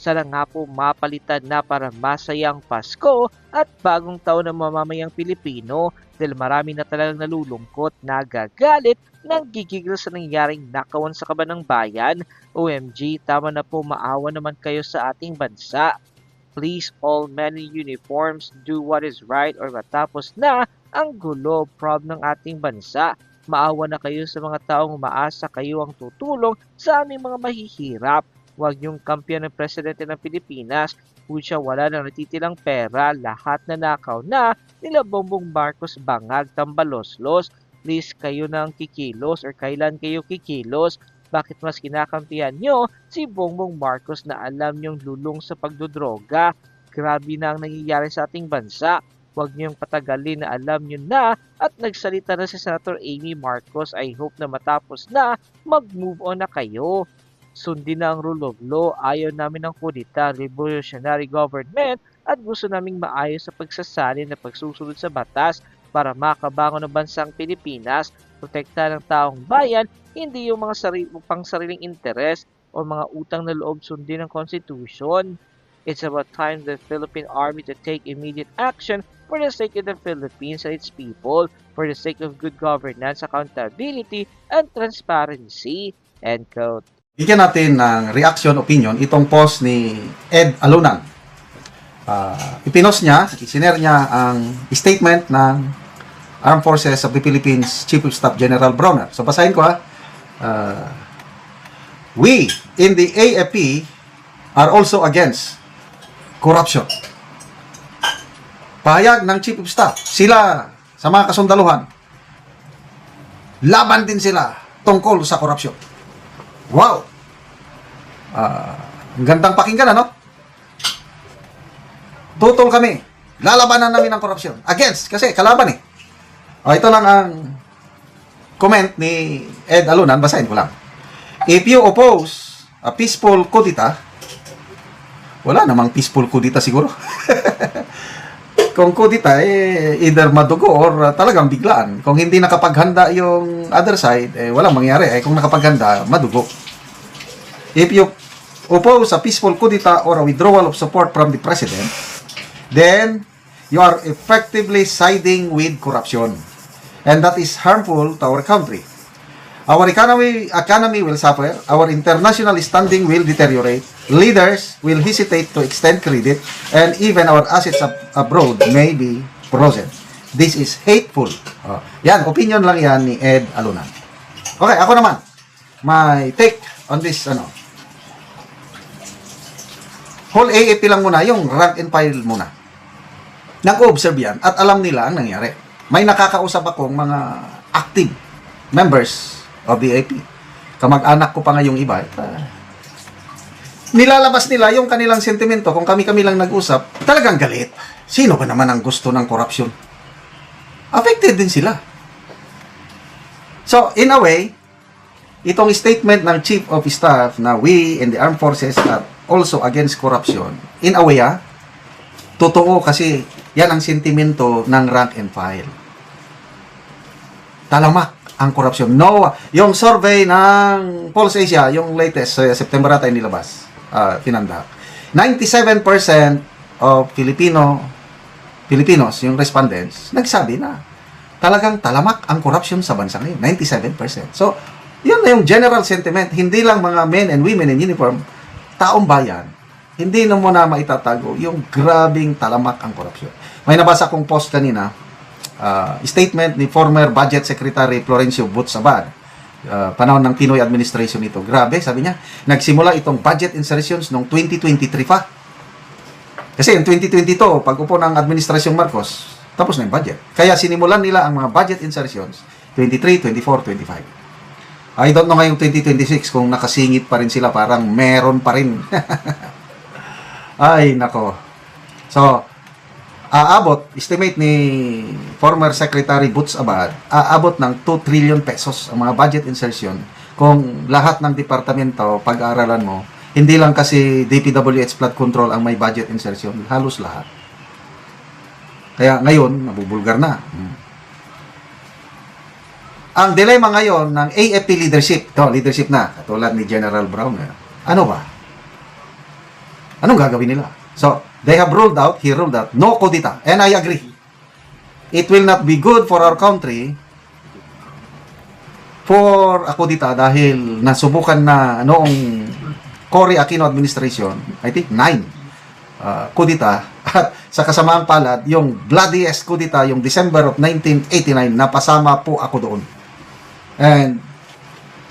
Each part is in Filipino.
Sana nga po mapalitan na para masayang Pasko at bagong taon ng mamamayang Pilipino dahil marami na talagang nalulungkot, nagagalit, nanggigigil sa nangyaring nakawan sa kaban ng bayan. OMG, tama na po, maawa naman kayo sa ating bansa. Please, all men in uniforms, do what is right or matapos na ang gulo problem ng ating bansa. Maawa na kayo sa mga taong umaasa kayo ang tutulong sa aming mga mahihirap. Huwag niyong kampiyan ng presidente ng Pilipinas kung siya wala na natitilang pera, lahat na nakaw na nila Bongbong Marcos, Bangag, Tambaloslos. Please, kayo na ang kikilos or kailan kayo kikilos? Bakit mas kinakampihan nyo si Bongbong Marcos na alam niyong lulong sa pagdodroga? Grabe na ang nangyayari sa ating bansa. Huwag niyong patagalin na alam niyo na at nagsalita na si Senator Amy Marcos. I hope na matapos na mag-move on na kayo. Sundin na ang rule of law, ayaw namin ng kudita, revolutionary government at gusto naming maayos sa pagsasalin na pagsusunod sa batas para makabangon ng bansang Pilipinas, protekta ng taong bayan, hindi yung mga pang-sariling interes o mga utang na loob sundin ng Constitution. It's about time the Philippine Army to take immediate action for the sake of the Philippines and its people, for the sake of good governance, accountability, and transparency. End quote. Bigyan natin ng reaction opinion itong post ni Ed Alunan. Ipinost niya, isinare niya ang statement ng Armed Forces of the Philippines Chief of Staff General Bronner. So basahin ko we in the AFP are also against corruption. Pahayag ng Chief of Staff, sila sa mga kasundaluhan, laban din sila tungkol sa korupsyon. Wow! Ang gandang pakinggan, ano? Tutol kami. Lalabanan namin ang korupsyon. Against, kasi kalaban eh. Ito lang ang comment ni Ed Alunan. Basahin ko lang. If you oppose a peaceful kudita, wala namang peaceful kudita siguro. Kung kudita, either madugo or talagang biglaan. Kung hindi nakapaghanda yung other side, walang mangyari. Kung nakapaghanda, madugo. If you oppose a peaceful kudita or a withdrawal of support from the president, then you are effectively siding with corruption. And that is harmful to our country. Our economy will suffer, our international standing will deteriorate, leaders will hesitate to extend credit, and even our assets abroad may be frozen. This is hateful. Yan, opinion lang yan ni Ed Alunan. Okay, ako naman, my take on this, whole AAP lang muna, yung rank and file muna. Nag-observe yan at alam nila ang nangyari. May nakakausap akong mga active members of the AAP. Kamag-anak ko pa nga yung iba. Nilalabas nila yung kanilang sentimento. Kung kami-kami lang nag-usap, talagang galit. Sino ba naman ang gusto ng korupsyon? Affected din sila. So, in a way, itong statement ng Chief of Staff na we in the armed forces are also against corruption, in a way, totoo kasi yan ang sentimento ng rank and file. Talamak ang korupsyon. No, yung survey ng Pulse Asia, yung latest, September ata yung nilabas, tinanda. 97% of Filipinos, yung respondents, nagsabi na talagang talamak ang korupsyon sa bansa ngayon. 97%. So, yun na yung general sentiment. Hindi lang mga men and women in uniform, taong bayan, hindi na mo na maitatago yung grabing talamak ang korupsyon. May nabasa kong post kanina, statement ni former Budget Secretary Florencio Butz-Abad, panahon ng Pinoy administration ito. Grabe, sabi niya, nagsimula itong budget insertions noong 2023 pa. Kasi yung 2022, pag upo ng administrasyong Marcos, tapos na yung budget. Kaya sinimulan nila ang mga budget insertions 23, 24, 25. I don't know ngayong 2026 kung nakasingit pa rin sila, parang meron pa rin. Ay, nako. So, aabot, estimate ni former Secretary Butz-Abad, aabot ng 2 trillion pesos ang mga budget insertion kung lahat ng departamento pag-aaralan mo. Hindi lang kasi DPWH flood control ang may budget insertion, halos lahat. Kaya ngayon, nabubulgar na. Ang dilema ngayon ng AFP leadership, leadership na, katulad ni General Brown, ano ba? Anong gagawin nila? So, they have ruled out, he ruled out, no kudita. And I agree. It will not be good for our country for a kudita dahil nasubukan na noong Cory Aquino administration, I think 9 kudita. At sa kasamaang palad, yung bloodiest kudita, yung December of 1989, napasama po ako doon. And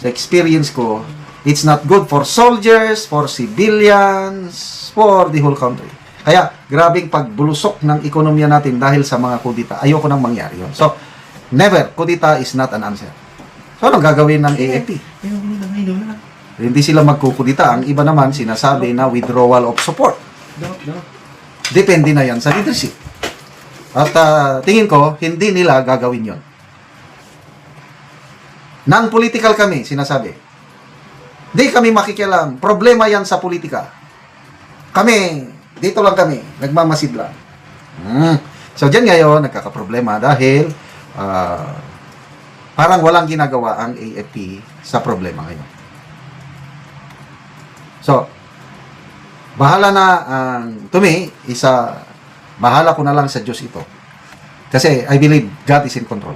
sa experience ko, it's not good for soldiers, for civilians, for the whole country. Kaya, grabing pagbulusok ng ekonomiya natin dahil sa mga kudita. Ayoko nang mangyari yun. So, never, kudita is not an answer. So, anong gagawin ng AFP? Hindi sila magkukudita. Ang iba naman, sinasabi na withdrawal of support. Depende na yan sa leadership. At tingin ko, hindi nila gagawin yon. Non-political kami, sinasabi. Di kami makikialam. Problema yan sa politika. Kami, dito lang kami, nagmamasid lang. So, dyan ngayon, nagkakaproblema dahil parang walang ginagawa ang AFP sa problema ngayon. So, bahala na to me, bahala ko na lang sa Diyos ito. Kasi I believe God is in control.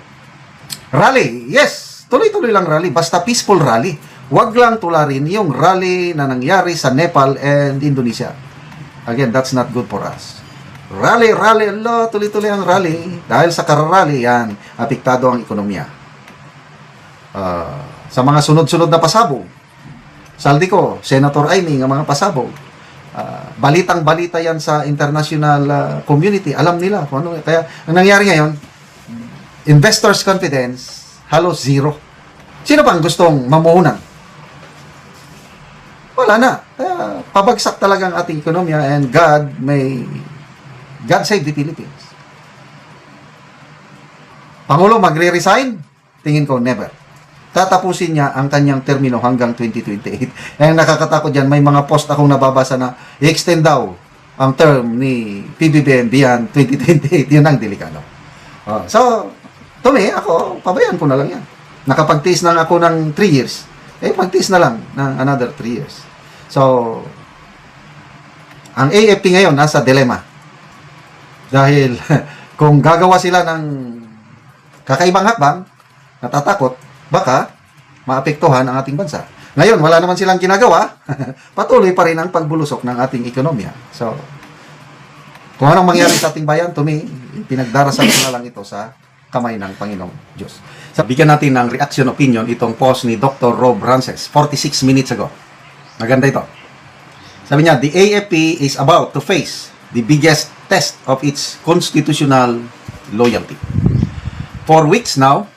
Rally, yes, tuloy-tuloy lang rally, basta peaceful rally. Huwag lang tularin yung rally na nangyari sa Nepal and Indonesia. Again, that's not good for us. Rally, tuloy-tuloy ang rally. Dahil sa kararally, yan, apektado ang ekonomiya. Sa mga sunod-sunod na pasabog, saldi ko, Senator Aimee, ang mga pasabog, balitang-balita yan sa international community. Alam nila kung ano. Kaya, ang nangyari ngayon, investors' confidence, halos zero. Sino pang gustong mamuhunan? Wala na. Kaya, pabagsak talaga ang ating ekonomiya and God save the Philippines. Pangulo magre-resign? Tingin ko, never. Tatapusin niya ang kanyang termino hanggang 2028. Ang nakakatakot dyan, may mga post akong nababasa na i-extend daw ang term ni PBBM beyond 2028. Yun ang delikado. So, to me, ako, pabayaan ko na lang yan. Nakapagtiis na ako ng 3 years. Pagtiis na lang ng another 3 years. So, ang AFP ngayon nasa dilemma. Dahil kung gagawa sila ng kakaibang hakbang, natatakot, baka maapektuhan ang ating bansa. Ngayon, wala naman silang ginagawa, patuloy pa rin ang pagbulusok ng ating ekonomiya. So, kung anong mangyari sa ating bayan, to me, pinagdarasal ko na lang ito sa kamay ng Panginoong Diyos. So, bigyan natin ng reaction opinion itong post ni Dr. Rob Rances, 46 minutes ago. Maganda ito. Sabi niya, the AFP is about to face the biggest test of its constitutional loyalty. For weeks now,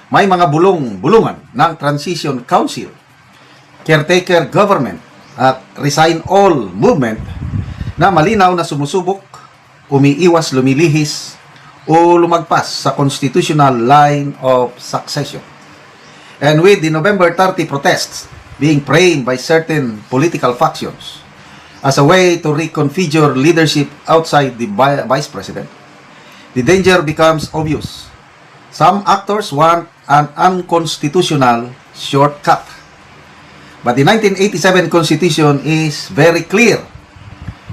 may mga bulungan ng Transition Council, caretaker government, at resign all movement na malinaw na sumusubok, umiiwas, lumilihis, o lumagpas sa constitutional line of succession. And with the November 30 protests being framed by certain political factions as a way to reconfigure leadership outside the Vice President, the danger becomes obvious. Some actors want an unconstitutional shortcut. But the 1987 Constitution is very clear.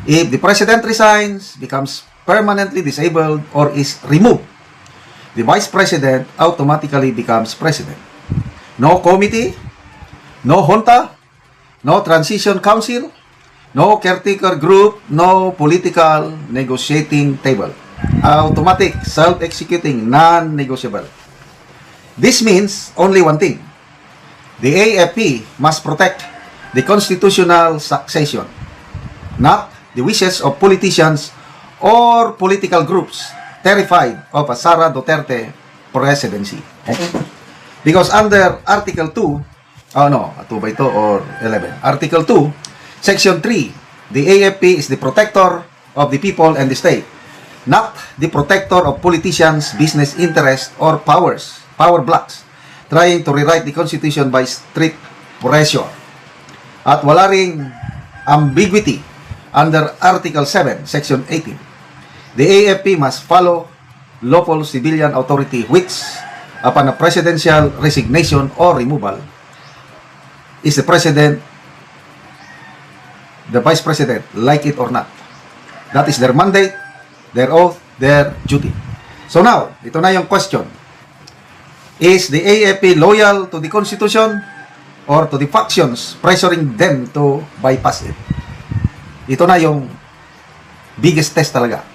If the President resigns, becomes permanently disabled, or is removed, the Vice President automatically becomes President. No committee, no junta, no transition council, no caretaker group, no political negotiating table. Automatic, self-executing, non-negotiable. This means only one thing. The AFP must protect the constitutional succession, not the wishes of politicians or political groups terrified of a Sara Duterte presidency. Because under Article 2, 2 ba ito or 11? Article 2, Section 3, the AFP is the protector of the people and the state, not the protector of politicians, business interests, or power blocks trying to rewrite the Constitution by strict pressure. At wala ring ambiguity under Article 7, Section 18. The AFP must follow lawful civilian authority which, upon a presidential resignation or removal, is the President the Vice President, like it or not. That is their mandate, their oath, their duty. So now, ito na yung question. Is the AFP loyal to the Constitution or to the factions pressuring them to bypass it? Ito na yung biggest test talaga.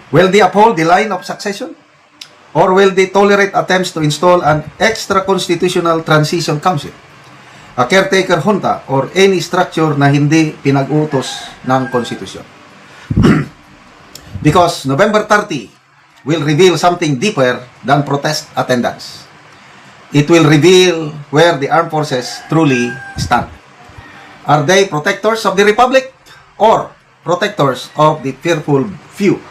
Will they uphold the line of succession? Or will they tolerate attempts to install an extra-constitutional transition council, a caretaker junta, or any structure na hindi pinag-utos ng konstitusyon? Because November 30 will reveal something deeper than protest attendance. It will reveal where the armed forces truly stand. Are they protectors of the Republic or protectors of the fearful few?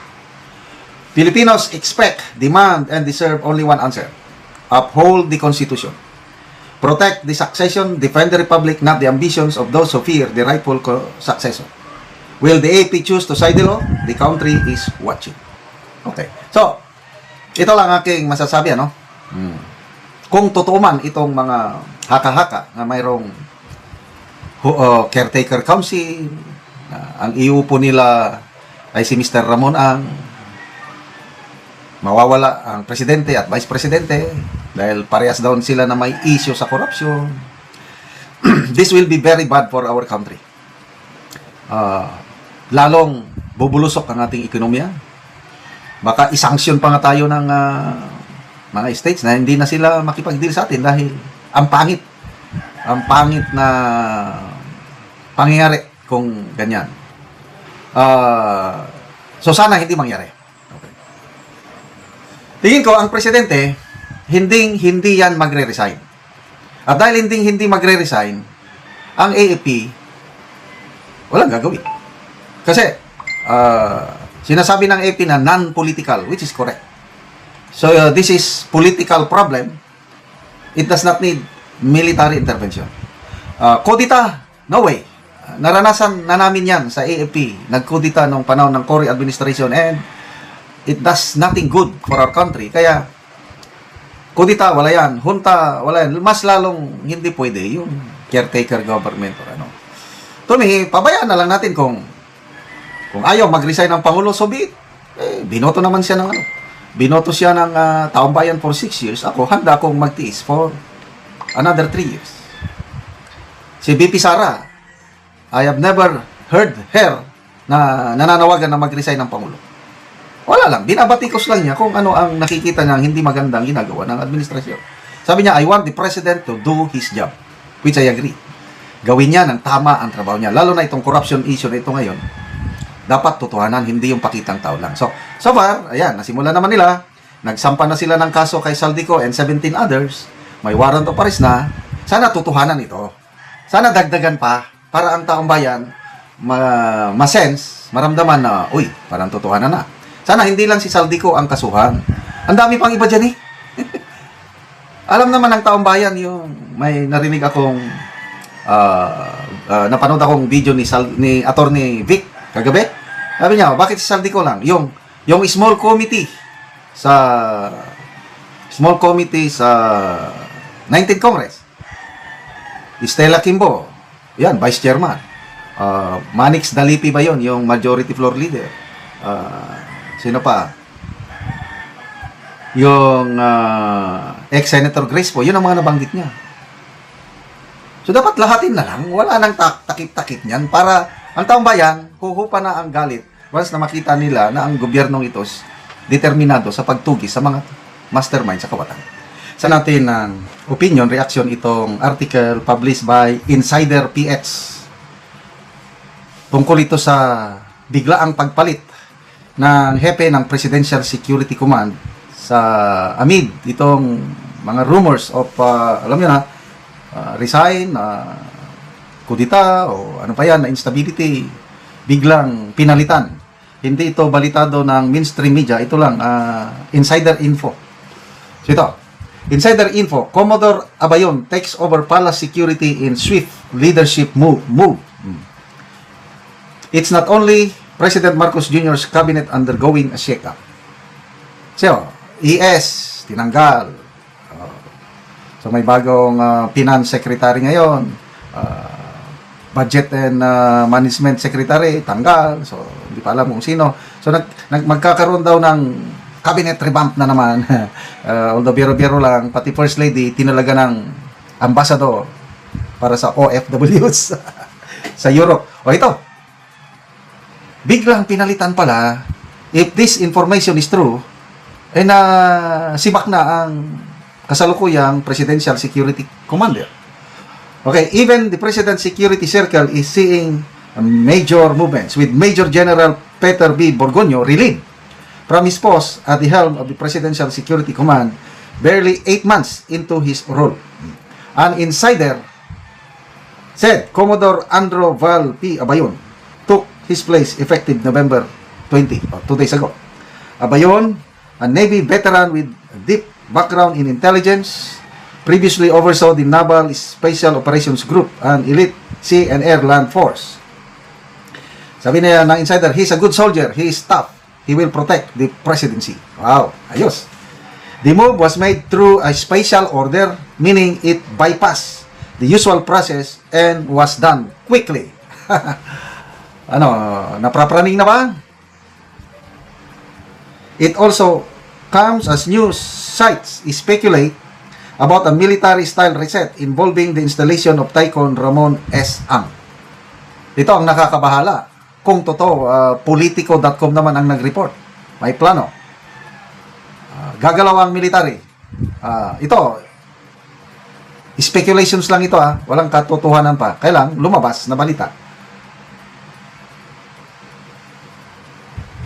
Filipinos expect, demand, and deserve only one answer. Uphold the Constitution. Protect the succession, defend the Republic, not the ambitions of those who fear the rightful successor. Will the AP choose to side the law? The country is watching. Okay. So, ito lang aking masasabi, ano? Kung totoo man itong mga haka-haka na mayroong caretaker council, ang iupo nila ay si Mr. Ramon Ang, mawawala ang presidente at vice presidente dahil parehas daw sila na may issue sa corruption. This will be very bad for our country. Lalong bubulusok ang ating ekonomiya. Baka isanksyon pa nga tayo ng mga states na hindi na sila makipag-deal sa atin dahil ang pangit na pangyayari kung ganyan. So sana hindi mangyari. Okay. Tingin ko ang presidente hindi yan magre-resign. At dahil hindi magre-resign, ang AFP walang gagawin. Kasi sinasabi ng AFP na non-political, which is correct. So this is political problem. It does not need military intervention. Kudita, no way. Naranasan na namin yan sa AFP. Nagkudita nung panahon ng Cory administration and it does nothing good for our country. Kaya kudita, wala yan. Junta, wala yan. Mas lalong hindi pwede yung caretaker government or ano. To me, pabayaan na lang natin kung ayaw mag-resign ng Pangulo, so be it. Binoto naman siya ng ano. Binoto siya ng taong bayan for 6 years. Ako, handa akong magtiis for another 3 years. Si BP Sara, I have never heard her na nananawagan na mag-resign ng Pangulo. Wala lang. Binabatikos lang niya kung ano ang nakikita niya hindi magandang ginagawa ng administrasyon. Sabi niya, I want the president to do his job. Which I agree. Gawin niya ng tama ang trabaho niya. Lalo na itong corruption issue na ito ngayon. Dapat tutuhanan, hindi yung pakitang tao lang. So far, ayan, nasimula naman nila. Nagsampa na sila ng kaso kay Saldico and 17 others. May warrant of arrest na. Sana tutuhanan ito. Sana dagdagan pa para ang taong bayan ma-sense, maramdaman na, uy, parang tutuhanan na. Sana hindi lang si Saldico ang kasuhan. Ang dami pang iba dyan eh. Alam naman ng taong bayan yung may narinig akong napanood akong video ni Attorney Vic kagabi. Sabi niya, bakit si Saldico lang? Yung small committee sa 19th Congress. Stella Kimbo, yan, Vice Chairman. Manix Dalipi ba yun? Yung Majority Floor Leader. Sino pa? Yung ex-Senator Grace po, yun ang mga nabanggit niya. So, dapat lahatin na lang. Wala nang takip-takip niyan para ang taong bayan, huhupa na ang galit once na makita nila na ang gobyernong ito determinado sa pagtugis sa mga mastermind sa kawatan. Sa natin ng opinion, reaction itong article published by Insider PX tungkol ito sa biglaang pagpalit ng hepe ng Presidential Security Command sa amid itong mga rumors of alam niyo na resign, kudita o ano pa yan na instability, biglang pinalitan. Hindi ito balitado ng mainstream media, ito lang insider info. So ito, insider info, Commodore Abayon takes over Palace Security in swift leadership move. It's not only President Marcos Jr.'s cabinet undergoing a shake-up. So, ES, tinanggal. So, may bagong finance secretary ngayon. Budget and Management Secretary, tanggal. So, hindi pa alam kung sino. So, magkakaroon daw ng cabinet revamp na naman. Although biro-biro lang, pati First Lady, tinalaga ng ambassador para sa OFWs sa Europe. O ito, biglang pinalitan pala, if this information is true, sibak na ang kasalukuyang Presidential Security Commander. Okay, even the President's Security Circle is seeing major movements with Major General Peter B. Borgonyo relieved from his post at the helm of the Presidential Security Command barely 8 months into his role. An insider said Commodore Andrew Val P. Abayon took his place effective November 20, 2 days ago. Abayon, a Navy veteran with deep background in intelligence, previously oversaw the Naval Special Operations Group, an elite sea and air land force. Sabi niya ng insider, he's a good soldier, he is tough, he will protect the presidency. Wow, ayos. The move was made through a special order, meaning it bypassed the usual process and was done quickly. Naprapraning na ba? It also comes as news sites speculate about a military-style reset involving the installation of Tycoon Ramon S. Ang. Ito ang nakakabahala. Kung totoo, Politico.com naman ang nag-report. May plano. Gagalaw ang military. Ito, speculations lang ito, walang katotohanan pa. Kailang lumabas na balita.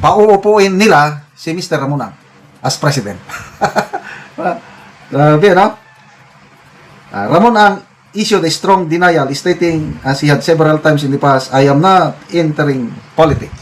Pauupuin nila si Mr. Ramon Ang as president. Grabe, no? Ramon Ang issued a strong denial stating, as he had several times in the past, I am not entering politics.